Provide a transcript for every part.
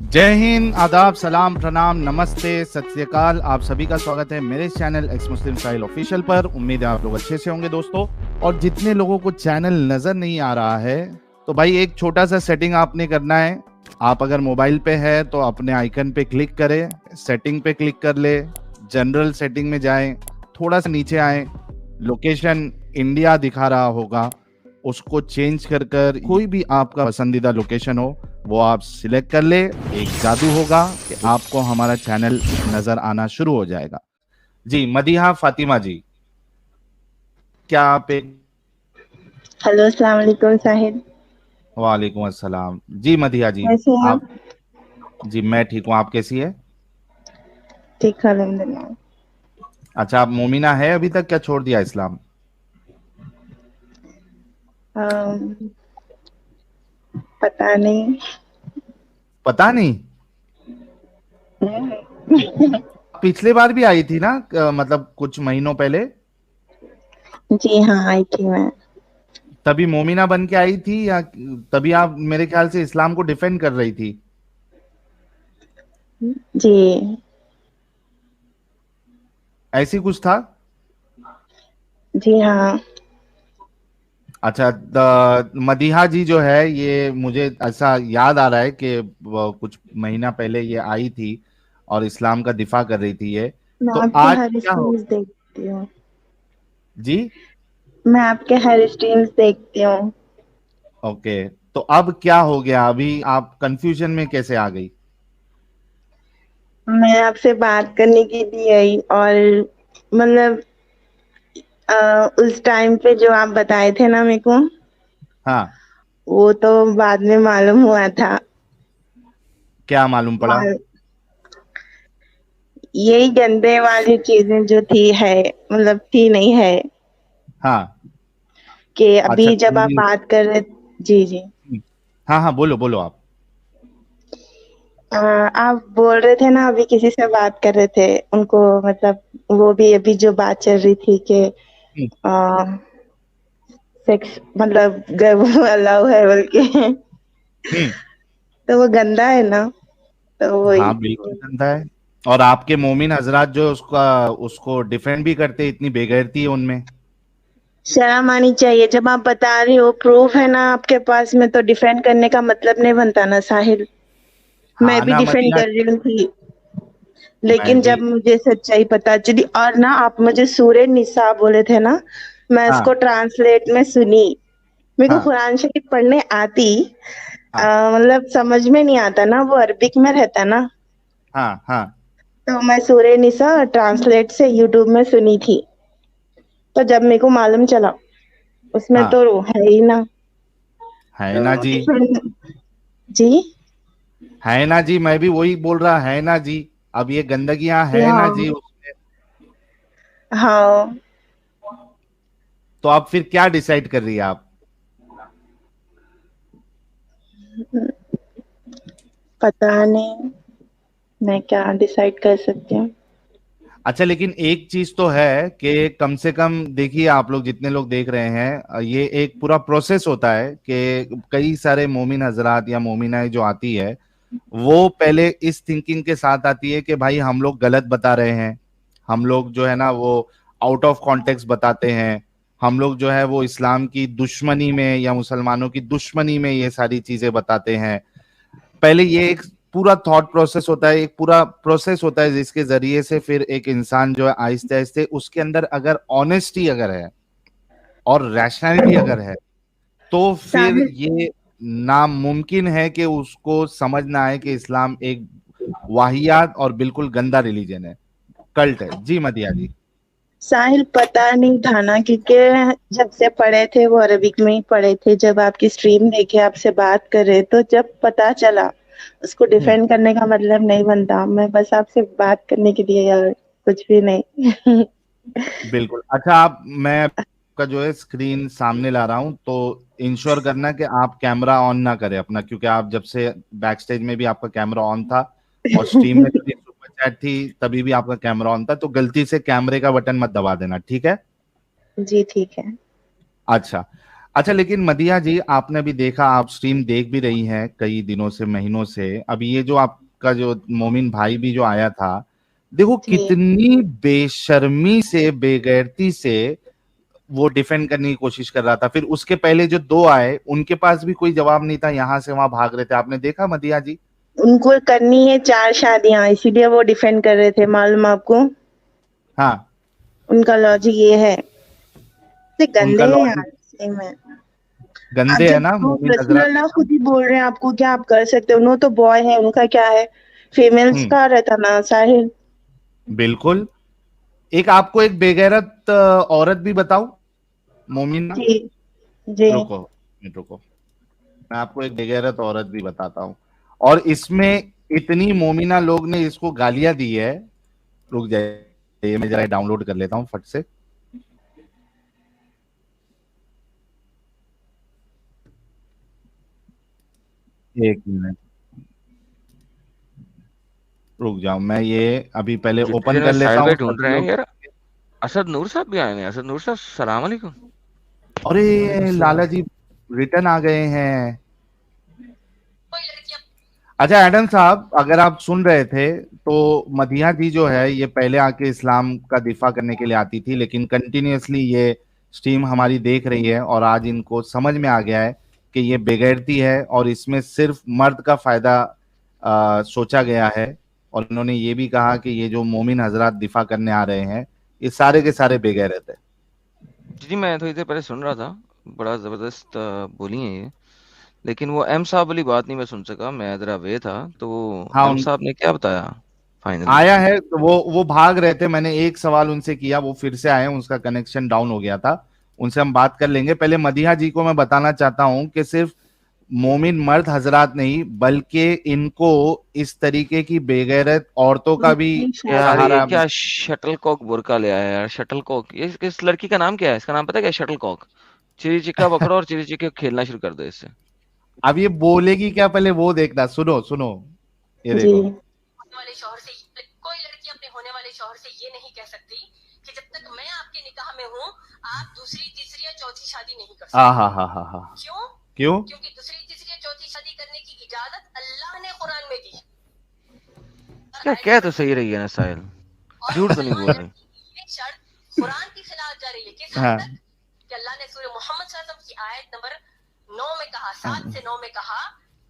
जय हिंद, आदाब, सलाम, प्रणाम, नमस्ते, सत श्री अकाल। आप सभी का स्वागत है मेरे चैनल एक्स मुस्लिम साहिल ऑफिशियल पर। उम्मीद है आप लोग अच्छे से होंगे दोस्तों। और जितने लोगों को चैनल नजर नहीं आ रहा है तो भाई एक छोटा सा सेटिंग आपने करना है। आप अगर मोबाइल पे है तो अपने आइकन पे क्लिक करें, सेटिंग पे क्लिक कर ले, जनरल सेटिंग में जाएं, थोड़ा सा नीचे आए, लोकेशन इंडिया दिखा रहा होगा, उसको चेंज कर कर कोई भी आपका पसंदीदा लोकेशन हो वो आप सिलेक्ट कर ले। एक जादू होगा कि आपको हमारा चैनल नजर आना शुरू हो जाएगा। जी मदीहा फातिमा जी, क्या आप एक। हेलो, अस्सलाम वालेकुम साहिद। वालेकुम अस्सलाम जी मदीहा जी। कैसे हैं आप। आप? जी मैं ठीक हूँ, आप कैसी है? ठीक है, अल्हम्दुलिल्लाह। अच्छा, आप मोमिना है अभी तक, क्या छोड़ दिया इस्लाम? अम, पता नहीं। पता नहीं। पिछले बार भी आई थी ना, मतलब कुछ महीनों पहले। जी हाँ, आई थी मैं। तभी मोमिना बन के आई थी या तभी आप मेरे ख्याल से इस्लाम को डिफेंड कर रही थी? जी। ऐसी कुछ था। जी हाँ। अच्छा, मदीहा जी जो है, ये मुझे ऐसा याद आ रहा है कि वो कुछ महीना पहले ये आई थी और इस्लाम का दिफा कर रही थी ये। मैं तो आपके आज हर क्या हो। स्ट्रीम्स देखती हूँ। जी। मैं आपके हर स्ट्रीम्स देखती हूँ। ओके, तो अब क्या हो गया, अभी आप कंफ्यूजन में कैसे आ गई? मैं आपसे बात करने के लिए आई और मतलब उस टाइम पे जो आप बताए थे ना मेरे को, हाँ। वो तो बाद में मालूम हुआ था। क्या मालूम पड़ा? माल- यही गंदे वाली चीजें जो थी है, मतलब थी नहीं है, हाँ। कि अच्छा, अभी जब आप बात कर रहे। जी जी। हाँ हाँ, बोलो बोलो आप। आप बोल रहे थे ना, अभी किसी से बात कर रहे थे उनको, मतलब वो भी अभी जो बात चल रही थी कि हम्म। सेक्स मतलब वो अलाउ है बोल के। हम्म। तो वो गंदा है ना, तो वही। हाँ बिल्कुल गंदा है। और आपके मोमिन हजरात जो उसका उसको डिफेंड भी करते, इतनी बेगैरती है उनमें। शर्म आनी चाहिए, जब आप बता रही हो, प्रूफ है ना आपके पास में, तो डिफेंड करने का मतलब नहीं बनता ना साहिल। मैं हाँ भी ना डिफेंड मदीहा कर जी, रही हूँ थी, मैं लेकिन भी। जब मुझे सच्चाई पता चली, और ना आप मुझे सूरह निसा बोले थे ना, मैं हाँ इसको ट्रांसलेट में सुनी। मेरे को हाँ कुरान शरीफ पढ़ने आती, हाँ मतलब समझ में नहीं आता ना, वो अरबिक में रहता ना। हाँ हाँ। तो मैं सूरह निसा ट्रांसलेट से यूट्यूब में सुनी थी। तो जब मेरे को मालूम चला उसमें हाँ, तो है ही ना, है ना तो जी। डिफरेंट। जी। है ना जी, मैं भी वही बोल रहा, है ना जी। अब ये गंदगियां जी है ना हाँ। जी उसमें। हाँ। तो अब फिर क्या डिसाइड कर रही है आप? पता नहीं, मैं क्या डिसाइड कर सकती हूँ। अच्छा, लेकिन एक चीज तो है कि कम से कम देखिए, आप लोग जितने लोग देख रहे हैं, ये एक पूरा प्रोसेस होता है कि कई सारे मोमिन हजरात या मोमिनाएं जो आती है, वो पहले इस थिंकिंग के साथ आती है कि भाई हम लोग गलत बता रहे हैं, हम लोग जो है ना वो आउट ऑफ कॉन्टेक्स्ट बताते हैं, हम लोग जो है वो इस्लाम की दुश्मनी में या मुसलमानों की दुश्मनी में ये सारी चीजें बताते हैं। पहले ये एक पूरा थॉट प्रोसेस होता है, एक पूरा प्रोसेस होता है जिसके जरिए से फिर एक इंसान जो है आहिस्ते आहिस्ते उसके अंदर अगर ऑनेस्टी अगर है और रैशनैलिटी अगर है तो फिर साहिल, ये नामुमकिन है कि उसको समझ ना आए कि इस्लाम एक वाहियात और बिल्कुल गंदा रिलीजन है, कल्ट है। जी मदिया जी। साहिल पता नहीं था ना, क्योंकि जब से पढ़े थे वो अरबिक में ही पढ़े थे। जब आपकी स्ट्रीम देखे, आपसे बात कर रहे, तो जब पता चला, उसको हम्म। डिफेंड करने का मतलब नहीं बनता। मैं बस आपसे बात करने के लिए यार, कुछ भी नहीं। बिल्कुल। अच्छा, आप मैं आपका जो है स्क्रीन सामने ला रहा हूं तो इंश्योर करना कि आप कैमरा ऑन ना करें अपना, क्योंकि आप जब से बैक स्टेज में भी आपका कैमरा ऑन था और स्ट्रीम में जब सुपर चैट थी तभी भी आपका कैमरा ऑन था, तो गलती से कैमरे का बटन मत दबा देना, ठीक है? जी ठीक है। अच्छा। अच्छा, लेकिन मदिया जी, आपने भी देखा, आप स्ट्रीम देख भी रही हैं कई दिनों से, महीनों से। अभी ये जो आपका जो मोमिन भाई भी जो आया था, देखो जी। कितनी बेशर्मी से, बेगैरती से वो डिफेंड करने की कोशिश कर रहा था। फिर उसके पहले जो दो आए, उनके पास भी कोई जवाब नहीं था, यहां से वहां भाग रहे थे। आपने देखा मदिया जी? उनको करनी है 4 शादियां, इसीलिए वो डिफेंड कर रहे थे, मालूम आपको? हाँ, उनका लॉजिक ये है। इतने उनका गंदे हैं लॉजिक यार सही में। आप गंदे है जब ना वो मोमिन रसूल हजरत अल्लाह एकदम। खुद ही बोल रहे हैं आपको, क्या आप कर सकते हो? उन्होंने तो बॉय है, उनका क्या है? फीमेल्स हम्म, का रहता ना साहिल। बिल्कुल। एक आपको एक बेगैरत औरत भी बताऊं, मोमिना? जी। जी। रुको, रुको, मैं आपको एक बेगैरत औरत भी बताता हूँ। और इसमें इतनी मोमिना लोग ने इसको गालियां दी है। रुक जाइए, मैं जरा डाउनलोड कर लेता हूँ फट से। एक मिनट, रुक जाओ, मैं ये अभी पहले जितने ओपन जने कर लेता साहिल हूँ, भाई ढूंढ सभी रहे हैं लोग। यार, असद नूर साहब भी आए हैं। असद नूर साहब, सलाम अलैकुम। अरे लाला जी रिटर्न आ गए हैं। अच्छा एडम साहब, अगर आप सुन रहे थे तो मदिया जी जो है, ये पहले आके इस्लाम का दिफा करने के लिए आती थी, लेकिन कंटिन्यूअसली ये स्ट्रीम हमारी देख रही है और आज इनको समझ में आ गया है कि ये बेगैरती है और इसमें सिर्फ मर्द का फायदा सोचा गया है। और इन्होंने ये भी कहा कि ये जो मोमिन हजरात दिफा करने आ रहे हैं, ये सारे के सारे बेगैरत है। जी मैं थोड़ी देर पहले सुन रहा था, बड़ा जबरदस्त बोली है ये। लेकिन वो एम साहब वाली बात नहीं मैं सुन सका, मैं जरा वे था। तो हाँ, एम साहब ने क्या बताया फाइनली? आया है तो वो भाग रहे थे। मैंने एक सवाल उनसे किया, वो फिर से आए, उसका कनेक्शन डाउन हो गया था। उनसे हम बात कर लेंगे। पहले मदीहा जी को मैं बताना चाहता हूं कि सिर्फ मोमिन मर्द हजरात नहीं, बल्कि इनको इस तरीके की बेगैरत औरतों का भी उनकी यार ये शादी। सहारा। क्या शटल कॉक बुरका ले आया यार, शटल कॉक। ये इस लड़की का नाम क्या है? इसका नाम पता है क्या? Shuttle cock. चिड़ी चिक्का पकड़ो और चिड़ी चिक्के खेलना शुरू कर दो इससे। अब ये बोलेगी क्या, पहले वो देखना। सुनो सुनो, ये जी। देखो। वाले शौहर से कोई लड़की अपने होने वाले शौहर से ये नहीं कह सकती कि जब तक मैं आपके निकाह में हूँ आप दूसरी तीसरी या चौथी शादी नहीं कर हाँ सकते। हाँ हाँ हाँ हाँ। क्यों? क्यों? क्योंकि दूसरी तीसरी या चौथी शादी करने की इजाजत अल्लाह ने कुरान में दी है। क्या कह तो सही रही है ना साहिल, और झूठ तो नहीं बोल मुसलमानों रही। की ये शर्त कुरान की खिलाफ जा रही है। किस हद हाँ तक? कि अल्लाह ने सूरह मोहम्मद सल्लल्लाहु अलैहि वसल्लम की आयत नंबर 9 में कहा, 7 से 9 में कहा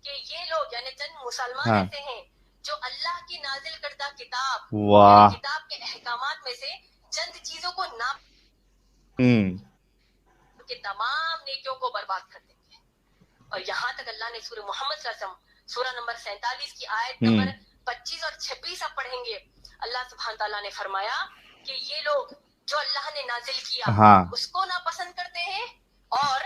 कि ये लोग यानी चंद मुसलमान हाँ। ऐसे हैं जो अल्लाह की नाजिल करदा किताब वाह। यानी किताब के अहकामात में से चंद चीजों को ना के तमाम नेकियों को बर्बाद कर देंगे। और यहाँ तक अल्लाह ने सूरह मोहम्मद सल्लल्लाहु अलैहि वसल्लम सूरह नंबर 47 की आयत नंबर 25 और 26 आप पढ़ेंगे, अल्लाह सुब्हान ताला ने फरमाया कि ये लोग जो अल्लाह ने नाजिल किया हाँ। उसको नापसंद करते हैं और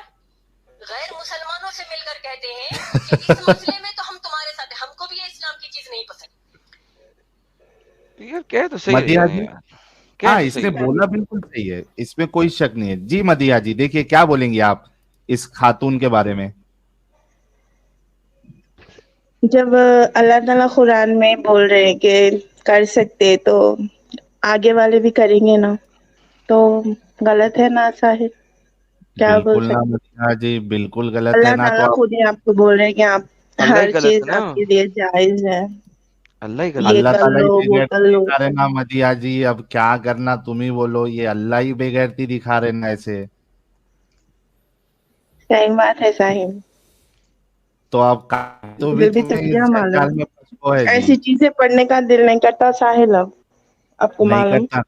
गैर मुसलमानों से मिलकर कहते हैं कि इस मसले में तो हम तुम्हारे साथ हैं, हमको भी ये इस्लाम की चीज नहीं पसंद। तो यार कह तो सही रही है मदिया ना जी, यार, कह हाँ, तो इसने सही रही है। बोला बिल्कुल सही है, इसमें कोई शक नहीं है जी। मदिया जी, देखिए क्या बोलेंगे आप इस खातून के बारे में? जब अल्लाह ताला कुरान में बोल रहे हैं कि कर सकते, तो आगे वाले भी करेंगे ना, तो गलत है ना साहिल? क्या बोल बिल्कुल ना सकते? मदिया जी, बिल्कुल गलत है अल्लाह ना। तो ताला आप, खुद ही आपको बोल रहे हैं कि आप अल्लाह ही हर गलत है चीज ना, आपके लिए जायज है। अल्लाह ही गलत ये है। अल्लाह कर ताला ही लो, वो कर बेगैरती लो। दिखा रहे ना मदिया जी। अब क्या करना, तुम ही बोलो। ये अल्लाह ही बेगैरती दिखा रहे ना ऐसे। सही बात है साहिल। तो आप तो भी मुझे भी तुम्हें तब इस क्या जंजाल मालूम, में फंसो है जी। ऐसी चीजें पढ़ने का दिल नहीं करता साहिल। अब आपको नहीं मालूम? करता?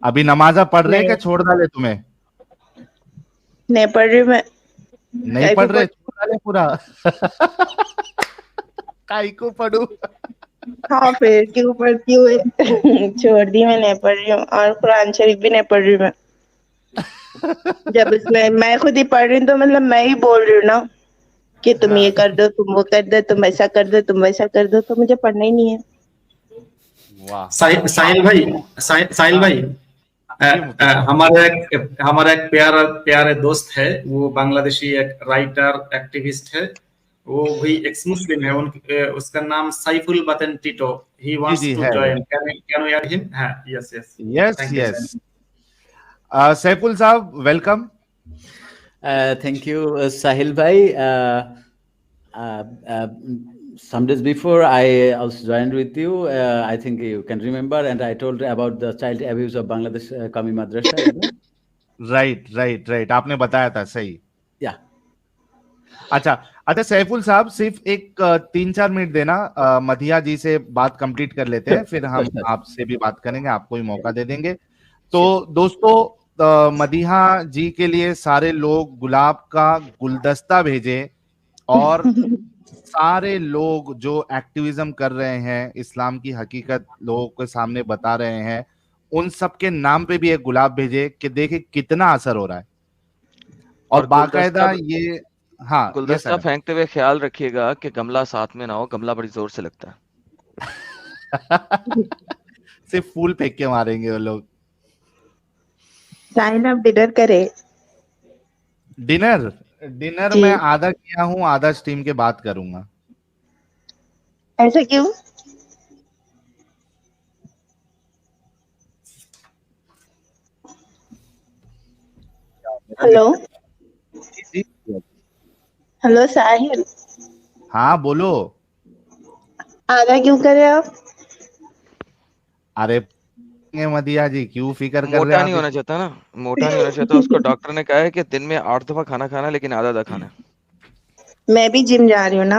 अभी नमाजा पढ़ रहे क्या, नहीं, छोड़ डाले तुम्हें? नहीं पढ़ रही मैं। नहीं कहीं को पढ़ पढ़। रहे, छोड़ डाले पूरा? काई को पढ़ू? हाँ, फिर क्यों पढ़ती हुए छोड़ दी, मैं नहीं पढ़ रही हूँ, और कुरान शरीफ भी नहीं पढ़ रही मैं। जब इसमें मैं खुद ही पढ़ रही हूँ तो मतलब मैं ही बोल रही हूँ ना कि तुम ये हाँ। कर दो, तुम वो कर दो, तुम ऐसा कर दो, तुम वैसा कर दो, तो मुझे पढ़ना ही नहीं है। वाह। साहिल भाई, साहिल हाँ भाई, जी मुफ्ती साहब। हमारा एक प्यारा प्यारे दोस्त है, वो बांग्लादेशी एक राइटर एक्टिविस्ट है। वो भी एक्स मुस्लिम है। उसका नाम साइफुल बतन टिटो। ही जी वांट्स जी, टू है। Join. Can you add him? हाँ, yes yes. Yes thank you yes. Sir. Saiful sahab, welcome. Thank you, Sahil bhai. Some days before, I also joined with you. I think you can remember, and I told about the child abuse of Bangladesh Qawmi Madrasa. You know? Right right right, आपने बताया था, सही। Yeah. अच्छा अच्छा, सैफुल साहब सिर्फ एक 3-4 minute देना, मधिया जी से बात कंप्लीट कर लेते हैं, फिर हम Sure. आपसे भी बात करेंगे, आपको भी मौका दे देंगे। तो Sure. दोस्तों, मदीहा जी के लिए सारे लोग गुलाब का गुलदस्ता भेजे, और सारे लोग जो एक्टिविज्म कर रहे हैं, इस्लाम की हकीकत लोगों के सामने बता रहे हैं, उन सब के नाम पे भी एक गुलाब भेजे कि देखे कितना असर हो रहा है। और बाकायदा ये, हाँ ये गुलदस्ता सर, फेंकते हुए ख्याल रखिएगा कि गमला साथ में ना हो, गमला बड़ी जोर से लगता है। सिर्फ फूल फेंक के मारेंगे वो लोग। साहिल आप डिनर करे? डिनर डिनर जी। मैं आधा किया हूँ, आधा स्ट्रीम के बाद करूंगा। ऐसा क्यों? हेलो जी, हेलो साहिल, हाँ बोलो। आधा क्यों करे आप? अरे मदिया जी, क्यों फिक्र कर रहे मोटा हैं नहीं आप? होना चाहता ना, मोटा नहीं होना चाहता। उसको डॉक्टर ने कहा है कि दिन में 8 दफा खाना खाना, लेकिन आधा आधा खाना है। मैं भी जिम जा रही हूँ ना।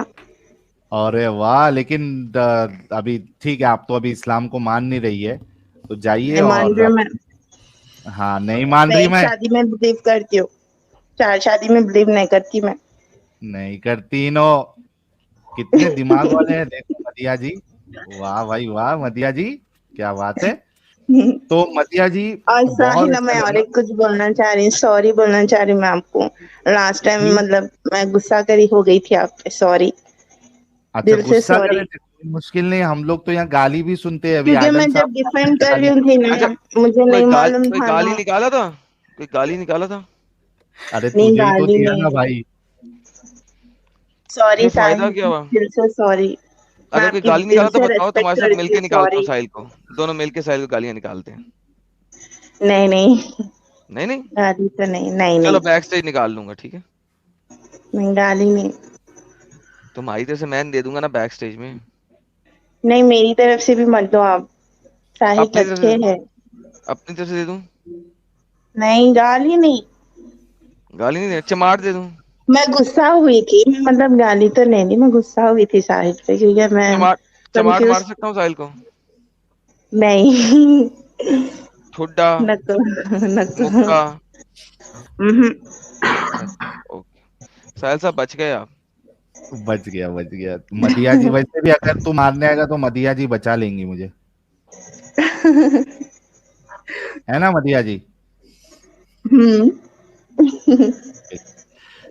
अरे वाह, लेकिन अभी ठीक है, आप तो अभी इस्लाम को मान नहीं रही है, तो जाइए। नहीं मान रही और हूँ मैं। हाँ, नहीं मान मैं रही, एक मैं शादी में बिलीव करती हूँ, 4 शादी में बिलीव नहीं करती मैं। नहीं करती नो। कितने दिमाग वाले हैं देखो मदिया जी। वाह भाई वाह, मदिया जी क्या बात है। तो मदिया जी, और बहुत साहिल अच्छा मैं और लगा। एक कुछ बोलना चाह रही हूँ, सॉरी बोलना चाह रही हूँ मैं आपको। लास्ट टाइम जी, मतलब मैं गुस्सा करी हो गई थी आप पे, सॉरी, अच्छा दिल से गुस्सा कर सॉरी। रहे थे, कोई मुश्किल नहीं, हम लोग तो यहाँ गाली भी सुनते हैं। अभी क्योंकि आदम मैं जब साहब डिफेंड कर रही गाली, हूँ थी ना, अच्छा, मुझे नहीं मालूम कोई था गाली ना। निकाला था? कोई गाली निकाला था? अरे नहीं तुझे ही तो गाली दिया नहीं, ना भाई। सॉरी फिर फायदा साहिल, क्या हुआ? दिल से सॉरी। मैं अगर कोई आपकी गाली दिल निकाला तो से बताओ, रेस्पेक्ट तुम्हारे साथ करती हूँ, मिलके निकालता हूँ सॉरी। साहिल को। दोनों मिलके साहिल को गालियां निकालते हैं। नहीं नहीं, नहीं नहीं, गाली तो नहीं, नहीं चलो नहीं, बैक स्टेज निकाल लूंगा, ठीक है। नहीं गाली नहीं। तुम्हारी तरफ से मैं दे दूंगा ना बैक स्टेज में। नहीं मेरी तरफ से भी मत दो आप, साहिल अपनी तरफ अच्छे से, है। अपनी तरफ से दे दूं? नहीं गाली नहीं, गाली नहीं दे, चमाट दे दूं? मैं गुस्सा हुई थी, मैं मतलब गाली तो नहीं दी, मैं गुस्सा हुई थी साहिल पे क्योंकि मैं चमाट, चमाट मार कंफ्यूज। सकता हूँ साहिल को? नहीं ठुड्डा, नको नको। मुक्का? हम्म। ओके साहिल साहब, बच गए आप। बच गया बच गया। मदिया जी वैसे भी अगर तू मारने आएगा तो मदिया जी बचा लेंगी मुझे, है ना मदिया जी? हम्म।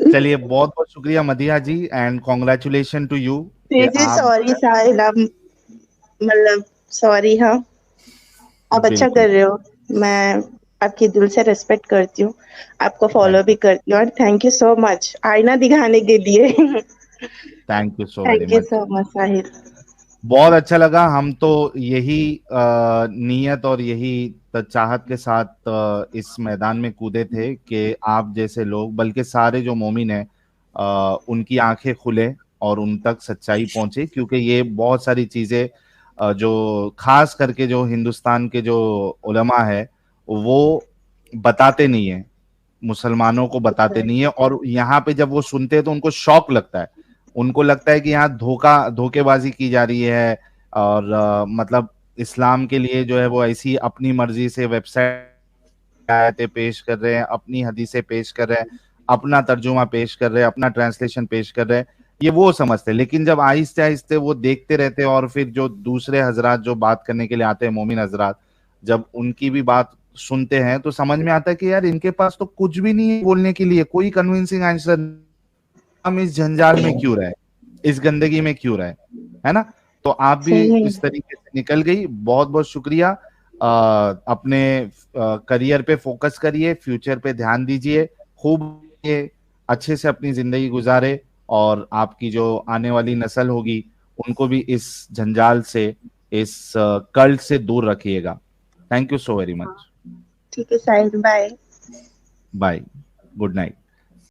चलिए, बहुत बहुत शुक्रिया मदिया जी, एंड कॉन्ग्रेचुलेशन टू यू कि फिर भी आप, सॉरी साहिल, आप मतलब सॉरी। हाँ आप अच्छा बिल्कुल, कर रहे हो, मैं आपकी दिल से रिस्पेक्ट करती हूँ, आपको फॉलो भी करती हूँ, और थैंक यू सो मच आईना दिखाने के लिए। Thank you so very thank you much. So much Sahil. बहुत अच्छा लगा। हम तो यही नीयत और यही चाहत के साथ इस मैदान में कूदे थे कि आप जैसे लोग, बल्कि सारे जो मोमिन हैं, उनकी आंखें खुले और उन तक सच्चाई पहुंचे, क्योंकि ये बहुत सारी चीजें जो खास करके जो हिंदुस्तान के जो उलमा है वो बताते नहीं है, मुसलमानों को बताते नहीं है। और यहाँ पे जब वो सुनते हैं तो उनको शौक लगता है, उनको लगता है कि यहाँ धोखेबाजी की जा रही है। और मतलब इस्लाम के लिए जो है वो ऐसी अपनी मर्जी से वेबसाइट आयतें पेश कर रहे हैं, अपनी हदीसें पेश कर रहे हैं, अपना तर्जुमा पेश कर रहे हैं, अपना ट्रांसलेशन पेश कर रहे हैं, ये वो समझते हैं। लेकिन जब आहिस्ते आहिस्ते वो देखते रहते हैं, और फिर जो दूसरे हजरात जो बात करने के लिए आते हैं, मोमिन हजरात, जब उनकी भी बात सुनते हैं तो समझ में आता है कि यार इनके पास तो कुछ भी नहीं है बोलने के लिए, कोई कन्विंसिंग आंसर। हम इस जंजाल में क्यों रहे, इस गंदगी में क्यों रहे, है ना? तो आप भी सही है। इस तरीके से निकल गई, बहुत बहुत शुक्रिया। अपने करियर पे फोकस करिए, फ्यूचर पे ध्यान दीजिए, खूब ये अच्छे से अपनी जिंदगी गुजारे, और आपकी जो आने वाली नस्ल होगी उनको भी इस जंजाल से, इस कल्ट से दूर रखिएगा। Thank you so very much. ठीक है Sahil, bye. Bye, good night.